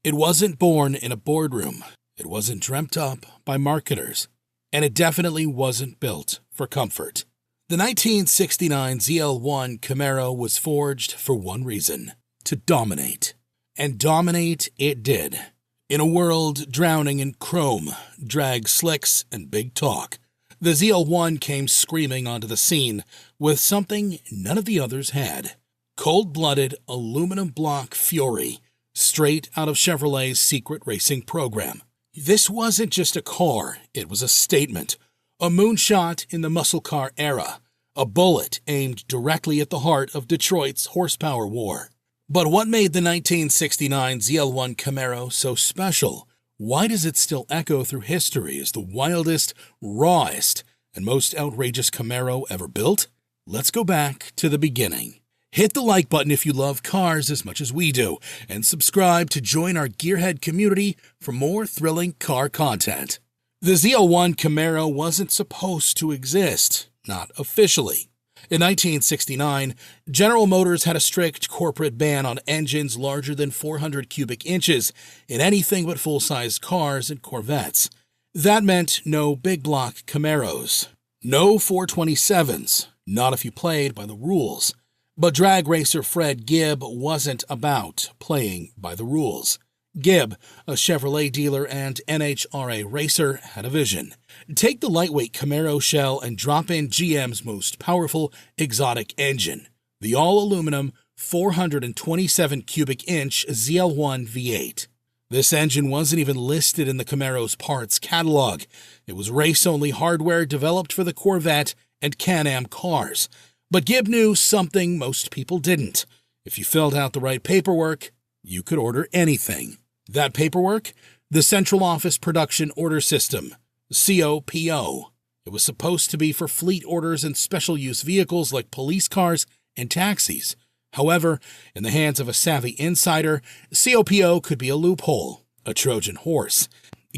It wasn't born in a boardroom, it wasn't dreamt up by marketers, and it definitely wasn't built for comfort. The 1969 ZL1 Camaro was forged for one reason: to dominate. And dominate it did. In a world drowning in chrome, drag slicks, and big talk, the ZL1 came screaming onto the scene with something none of the others had: cold-blooded aluminum block fury, straight out of Chevrolet's secret racing program. This wasn't just a car, it was a statement, a moonshot in the muscle car era, a bullet aimed directly at the heart of Detroit's horsepower war. But what made the 1969 ZL1 Camaro so special? Why does it still echo through history as the wildest, rawest, and most outrageous Camaro ever built? Let's go back to the beginning. Hit the like button if you love cars as much as we do, and subscribe to join our Gearhead community for more thrilling car content. The ZL1 Camaro wasn't supposed to exist, not officially. In 1969, General Motors had a strict corporate ban on engines larger than 400 cubic inches in anything but full-sized cars and Corvettes. That meant no big block Camaros, no 427s, not if you played by the rules. But drag racer Fred Gibb wasn't about playing by the rules. Gibb, a Chevrolet dealer and NHRA racer, had a vision. Take the lightweight Camaro shell and drop in GM's most powerful exotic engine, the all-aluminum 427 cubic inch ZL1 V8. This engine wasn't even listed in the Camaro's parts catalog. It was race-only hardware developed for the Corvette and Can-Am cars. But Gibb knew something most people didn't. If you filled out the right paperwork, you could order anything. That paperwork? The Central Office Production Order System, COPO. It was supposed to be for fleet orders and special use vehicles like police cars and taxis. However, in the hands of a savvy insider, COPO could be a loophole, a Trojan horse.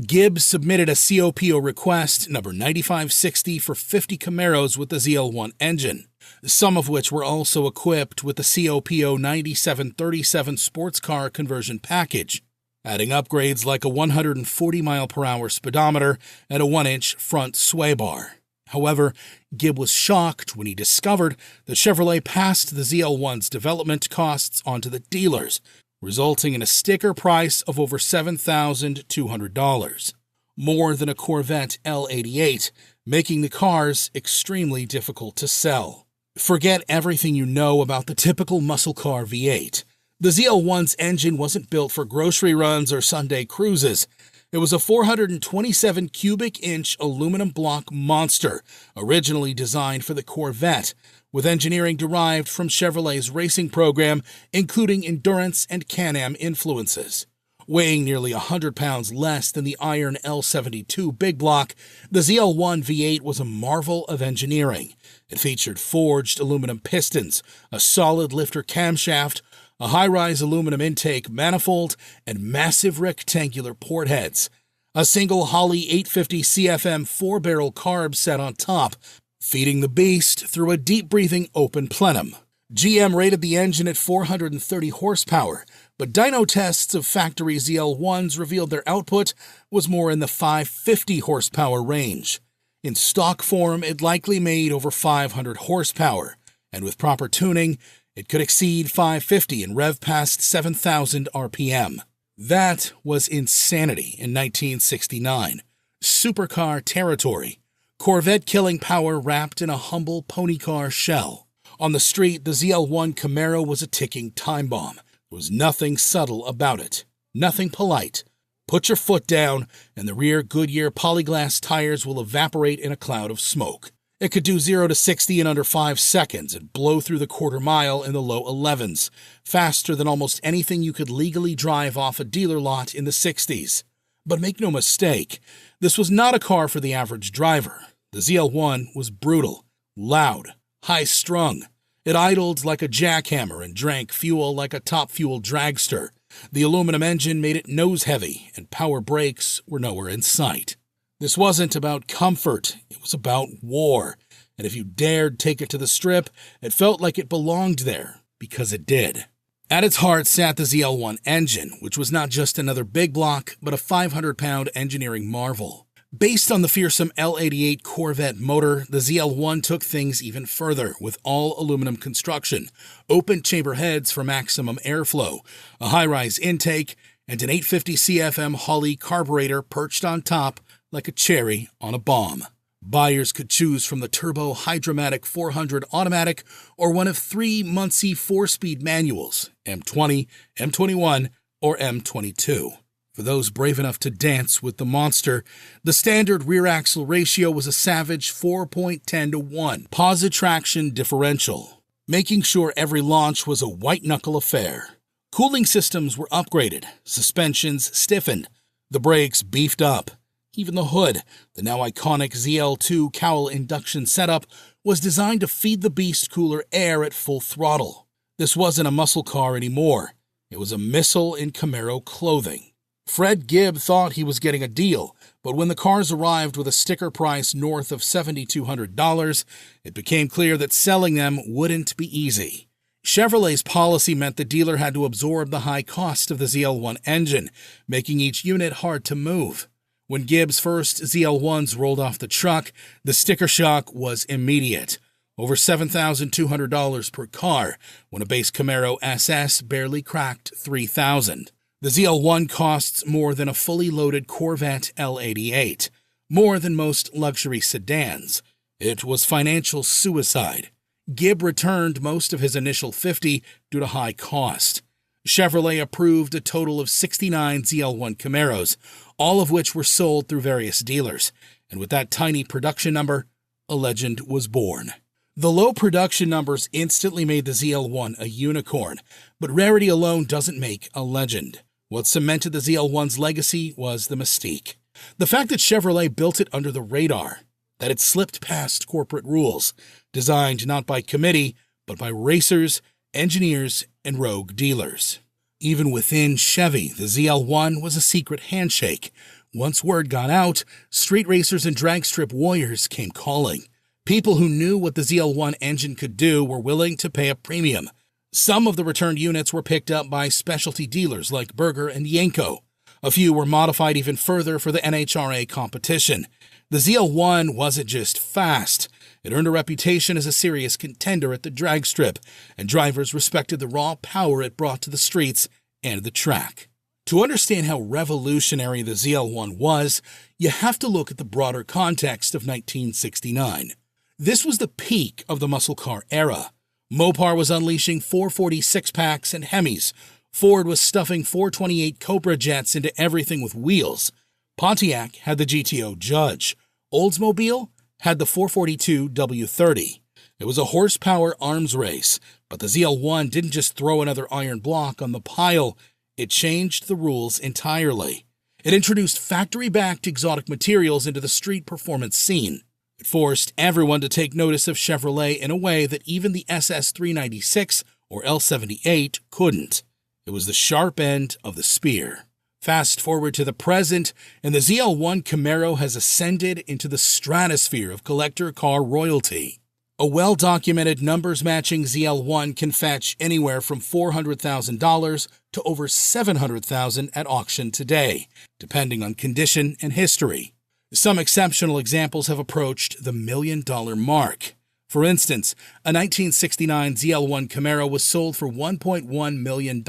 Gibb submitted a COPO request, number 9560, for 50 Camaros with the ZL1 engine, some of which were also equipped with the COPO 9737 sports car conversion package, adding upgrades like a 140-mile-per-hour speedometer and a 1-inch front sway bar. However, Gibb was shocked when he discovered that Chevrolet passed the ZL1's development costs onto the dealers, resulting in a sticker price of over $7,200, more than a Corvette L88, making the cars extremely difficult to sell. Forget everything you know about the typical muscle car V8. The ZL1's engine wasn't built for grocery runs or Sunday cruises. It was a 427 cubic inch aluminum block monster, originally designed for the Corvette, with engineering derived from Chevrolet's racing program, including endurance and Can-Am influences. Weighing nearly 100 pounds less than the iron L72 big block, the ZL1 V8 was a marvel of engineering. It featured forged aluminum pistons, a solid lifter camshaft, a high-rise aluminum intake manifold, and massive rectangular port heads. A single Holley 850 CFM 4-barrel carb set on top, feeding the beast through a deep-breathing open plenum. GM rated the engine at 430 horsepower, but dyno tests of factory ZL1s revealed their output was more in the 550 horsepower range. In stock form, it likely made over 500 horsepower, and with proper tuning, it could exceed 550 and rev past 7,000 RPM. That was insanity in 1969. Supercar territory. Corvette-killing power wrapped in a humble pony car shell. On the street, the ZL1 Camaro was a ticking time bomb. There was nothing subtle about it, nothing polite. Put your foot down, and the rear Goodyear polyglass tires will evaporate in a cloud of smoke. It could do 0 to 60 in under 5 seconds and blow through the quarter mile in the low 11s, faster than almost anything you could legally drive off a dealer lot in the 60s. But make no mistake, this was not a car for the average driver. The ZL1 was brutal, loud, high-strung. It idled like a jackhammer and drank fuel like a top-fuel dragster. The aluminum engine made it nose-heavy, and power brakes were nowhere in sight. This wasn't about comfort, it was about war, and if you dared take it to the strip, it felt like it belonged there, because it did. At its heart sat the ZL1 engine, which was not just another big block, but a 500-pound engineering marvel. Based on the fearsome L88 Corvette motor, the ZL1 took things even further with all-aluminum construction, open chamber heads for maximum airflow, a high-rise intake, and an 850 CFM Holley carburetor perched on top like a cherry on a bomb. Buyers could choose from the Turbo Hydromatic 400 automatic or one of three Muncie 4-speed manuals, M20, M21, or M22. For those brave enough to dance with the monster, the standard rear-axle ratio was a savage 4.10-1 posi-traction differential, making sure every launch was a white-knuckle affair. Cooling systems were upgraded, suspensions stiffened, the brakes beefed up. Even the hood, the now iconic ZL2 cowl induction setup, was designed to feed the beast cooler air at full throttle. This wasn't a muscle car anymore. It was a missile in Camaro clothing. Fred Gibb thought he was getting a deal, but when the cars arrived with a sticker price north of $7,200, it became clear that selling them wouldn't be easy. Chevrolet's policy meant the dealer had to absorb the high cost of the ZL1 engine, making each unit hard to move. When Gibb's first ZL1s rolled off the truck, the sticker shock was immediate. Over $7,200 per car, when a base Camaro SS barely cracked $3,000. The ZL1 costs more than a fully loaded Corvette L88, more than most luxury sedans. It was financial suicide. Gibb returned most of his initial $50 due to high cost. Chevrolet approved a total of 69 ZL1 Camaros, all of which were sold through various dealers, and with that tiny production number, a legend was born. The low production numbers instantly made the ZL1 a unicorn, but rarity alone doesn't make a legend. What cemented the ZL1's legacy was the mystique. The fact that Chevrolet built it under the radar, that it slipped past corporate rules, designed not by committee, but by racers, engineers, and rogue dealers. Even within Chevy, the ZL1 was a secret handshake. Once word got out, street racers and drag strip warriors came calling. People who knew what the ZL1 engine could do were willing to pay a premium. Some of the returned units were picked up by specialty dealers like Berger and Yanko. A few were modified even further for the NHRA competition. The ZL1 wasn't just fast. It earned a reputation as a serious contender at the drag strip, and drivers respected the raw power it brought to the streets and the track. To understand how revolutionary the ZL1 was, you have to look at the broader context of 1969. This was the peak of the muscle car era. Mopar was unleashing 440 six-packs and Hemis. Ford was stuffing 428 Cobra jets into everything with wheels. Pontiac had the GTO Judge. Oldsmobile had the 442 W30. It was a horsepower arms race, but the ZL1 didn't just throw another iron block on the pile. It changed the rules entirely. It introduced factory-backed exotic materials into the street performance scene. It forced everyone to take notice of Chevrolet in a way that even the SS396 or L78 couldn't. It was the sharp end of the spear. Fast forward to the present, and the ZL1 Camaro has ascended into the stratosphere of collector car royalty. A well-documented numbers-matching ZL1 can fetch anywhere from $400,000 to over $700,000 at auction today, depending on condition and history. Some exceptional examples have approached the $1 million mark. For instance, a 1969 ZL1 Camaro was sold for $1.1 million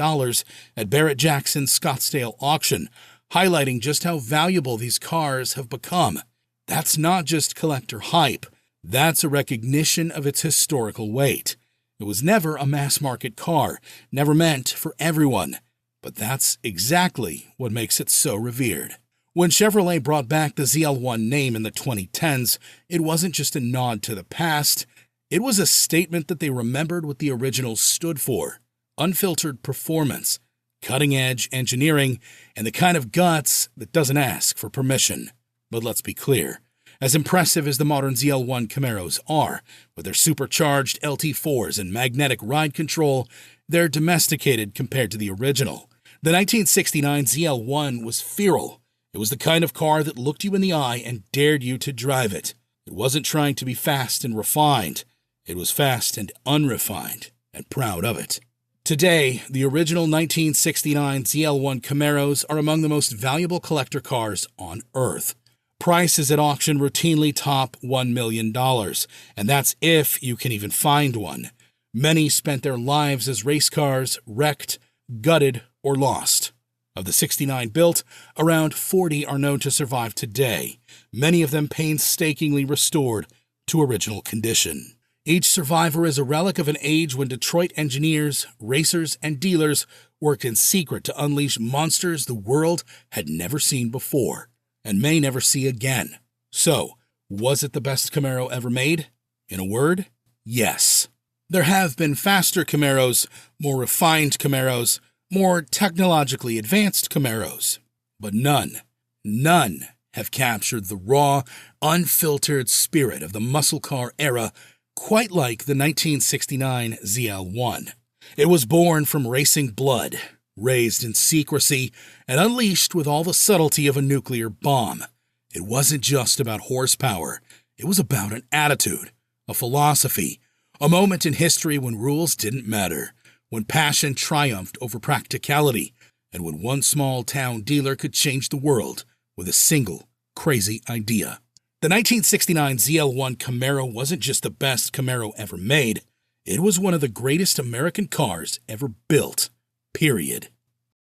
at Barrett-Jackson's Scottsdale auction, highlighting just how valuable these cars have become. That's not just collector hype. That's a recognition of its historical weight. It was never a mass-market car, never meant for everyone. But that's exactly what makes it so revered. When Chevrolet brought back the ZL1 name in the 2010s, it wasn't just a nod to the past. It was a statement that they remembered what the original stood for: unfiltered performance, cutting-edge engineering, and the kind of guts that doesn't ask for permission. But let's be clear. As impressive as the modern ZL1 Camaros are, with their supercharged LT4s and magnetic ride control, they're domesticated compared to the original. The 1969 ZL1 was feral. It was the kind of car that looked you in the eye and dared you to drive it. It wasn't trying to be fast and refined. It was fast and unrefined, and proud of it. Today, the original 1969 ZL1 Camaros are among the most valuable collector cars on Earth. Prices at auction routinely top $1 million, and that's if you can even find one. Many spent their lives as race cars, wrecked, gutted, or lost. Of the 69 built, around 40 are known to survive today, many of them painstakingly restored to original condition. Each survivor is a relic of an age when Detroit engineers, racers, and dealers worked in secret to unleash monsters the world had never seen before, and may never see again. So, was it the best Camaro ever made? In a word, yes. There have been faster Camaros, more refined Camaros, more technologically advanced Camaros, but none have captured the raw, unfiltered spirit of the muscle car era quite like the 1969 ZL1. It was born from racing blood, raised in secrecy, and unleashed with all the subtlety of a nuclear bomb. It wasn't just about horsepower. It was about an attitude, a philosophy, a moment in history when rules didn't matter, when passion triumphed over practicality, and when one small-town dealer could change the world with a single crazy idea. The 1969 ZL1 Camaro wasn't just the best Camaro ever made, it was one of the greatest American cars ever built, period.